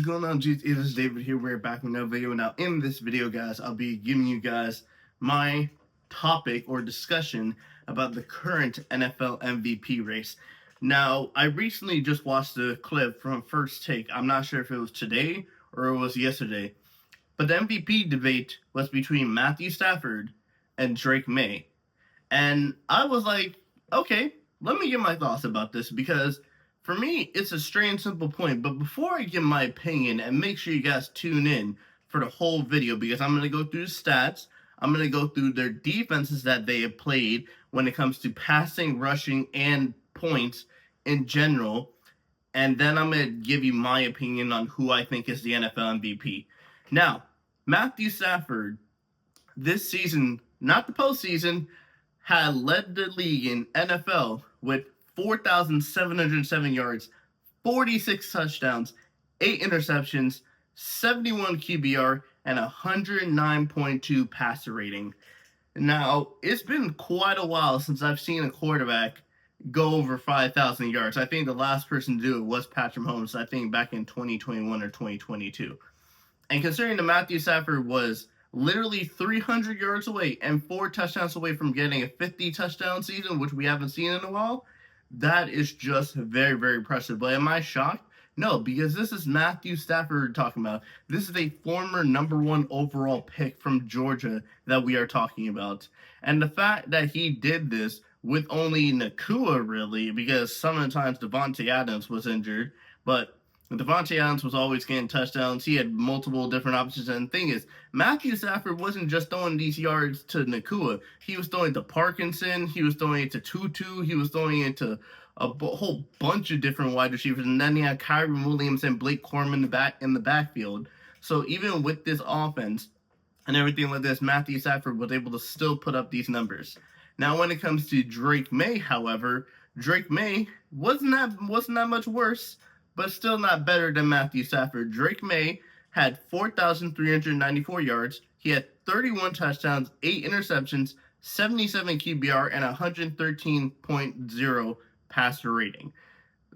What's going on, G? It is David here. We're back with another video. Now, in this video, guys, I'll be giving you guys my topic or discussion about the current NFL MVP race. Now, I recently just watched the clip from First Take. I'm not sure if it was today or it was yesterday, but the MVP debate was between Matthew Stafford and Drake Maye. And I was like, okay, let me give my thoughts about this because for me, it's a straight and simple point. But before I give my opinion, and make sure you guys tune in for the whole video because I'm going to go through the stats. I'm going to go through their defenses that they have played when it comes to passing, rushing, and points in general. And then I'm going to give you my opinion on who I think is the NFL MVP. Now, Matthew Stafford, this season, not the postseason, had led the league in NFL with 4,707 yards, 46 touchdowns, 8 interceptions, 71 QBR, and 109.2 passer rating. Now, it's been quite a while since I've seen a quarterback go over 5,000 yards. I think the last person to do it was Patrick Mahomes, I think back in 2021 or 2022. And considering that Matthew Stafford was literally 300 yards away and 4 touchdowns away from getting a 50 touchdown season, which we haven't seen in a while, that is just very, very impressive. But am I shocked? No, because this is Matthew Stafford talking about. This is a former number 1 overall pick from Georgia that we are talking about. And the fact that he did this with only Nakua, really, because sometimes Devontae Adams was injured, but Devontae Adams was always getting touchdowns. He had multiple different options. And the thing is, Matthew Stafford wasn't just throwing these yards to Nakua. He was throwing it to Parkinson. He was throwing it to Tutu. He was throwing it to a whole bunch of different wide receivers. And then he had Kyron Williams and Blake Corum in the backfield. So even with this offense and everything like this, Matthew Stafford was able to still put up these numbers. Now, when it comes to Drake Maye, however, Drake Maye wasn't that much worse, but still not better than Matthew Stafford. Drake Maye had 4,394 yards. He had 31 touchdowns, 8 interceptions, 77 QBR, and 113.0 passer rating.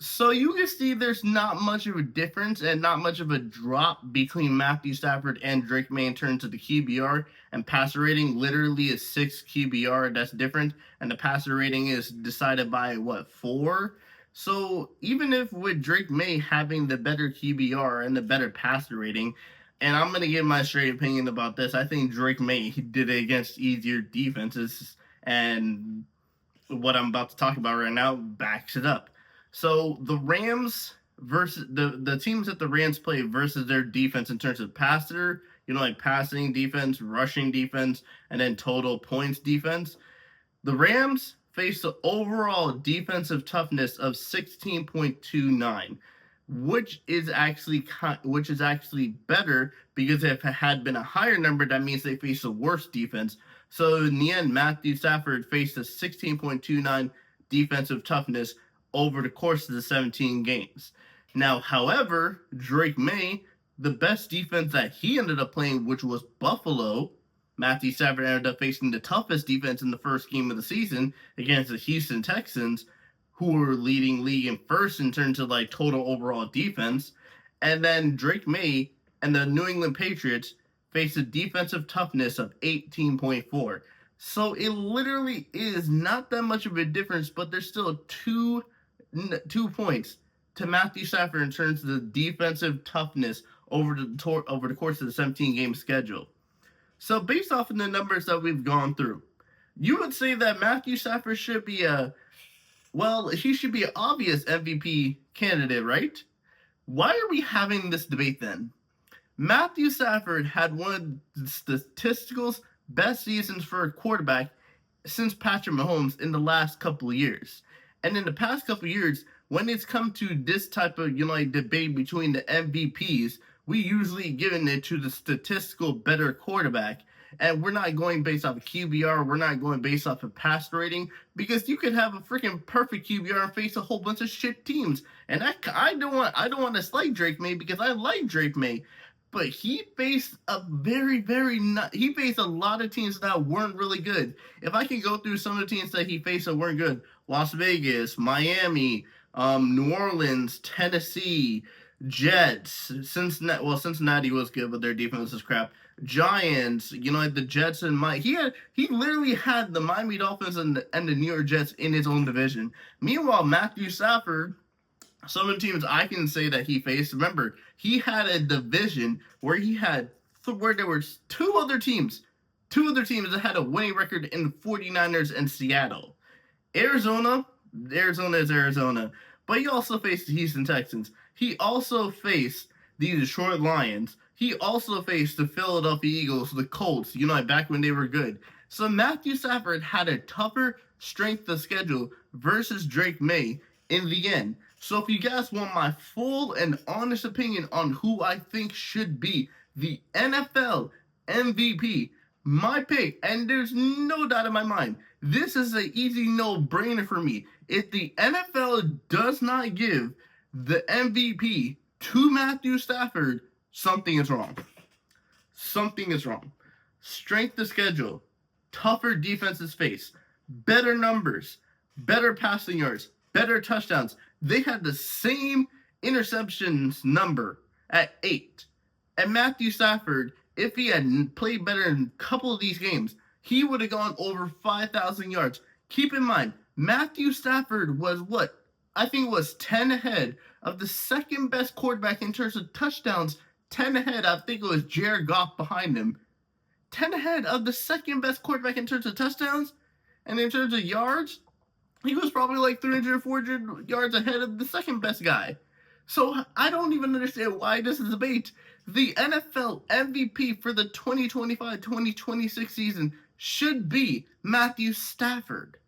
So you can see there's not much of a difference and not much of a drop between Matthew Stafford and Drake Maye in terms of the QBR and passer rating. Literally a 6 QBR that's different, and the passer rating is decided by 4? So even if with Drake Maye having the better QBR and the better passer rating, and I'm going to give my straight opinion about this, I think Drake Maye did it against easier defenses, and what I'm about to talk about right now backs it up. So the Rams versus the teams that the Rams play versus their defense in terms of passer, like passing defense, rushing defense, and then total points defense. The Rams faced the overall defensive toughness of 16.29, which is actually better because if it had been a higher number, that means they faced a worse defense. So in the end, Matthew Stafford faced a 16.29 defensive toughness over the course of the 17 games. Now, however, Drake Maye, the best defense that he ended up playing, which was Buffalo, Matthew Stafford ended up facing the toughest defense in the first game of the season against the Houston Texans, who were leading league in first in terms of total overall defense. And then Drake Maye and the New England Patriots faced a defensive toughness of 18.4. So it literally is not that much of a difference, but there's still two points to Matthew Stafford in terms of the defensive toughness over the course of the 17-game schedule. So based off of the numbers that we've gone through, you would say that Matthew Stafford should be he should be an obvious MVP candidate, right? Why are we having this debate then? Matthew Stafford had one of the statistical best seasons for a quarterback since Patrick Mahomes in the last couple of years. And in the past couple of years, when it's come to this type of debate between the MVPs, we usually given it to the statistical better quarterback. And we're not going based off of QBR. We're not going based off of pass rating, because you could have a freaking perfect QBR and face a whole bunch of shit teams. And I don't want to slight Drake Maye because I like Drake Maye, but he faced a he faced a lot of teams that weren't really good. If I can go through some of the teams that he faced that weren't good: Las Vegas, Miami, New Orleans, Tennessee, Jets, Cincinnati was good, but their defense is crap. Giants, the Jets and he literally had the Miami Dolphins and the New York Jets in his own division. Meanwhile, Matthew Stafford, some of the teams I can say that he faced. Remember, he had a division where there were two other teams that had a winning record in the 49ers and Seattle. Arizona is Arizona. But he also faced the Houston Texans. He also faced the Detroit Lions. He also faced the Philadelphia Eagles, the Colts, back when they were good. So Matthew Stafford had a tougher strength of schedule versus Drake Maye in the end. So if you guys want my full and honest opinion on who I think should be the NFL MVP, my pick, and there's no doubt in my mind, this is an easy no-brainer for me. If the NFL does not give the MVP to Matthew Stafford, something is wrong. Something is wrong. Strength of schedule, tougher defenses face, better numbers, better passing yards, better touchdowns. They had the same interceptions number at 8. And Matthew Stafford, if he had played better in a couple of these games, he would have gone over 5,000 yards. Keep in mind, Matthew Stafford was I think it was 10 ahead of the second best quarterback in terms of touchdowns. 10 ahead, I think it was Jared Goff behind him. 10 ahead of the second best quarterback in terms of touchdowns. And in terms of yards, he was probably like 300 or 400 yards ahead of the second best guy. So I don't even understand why this is a debate. The NFL MVP for the 2025-2026 season should be Matthew Stafford.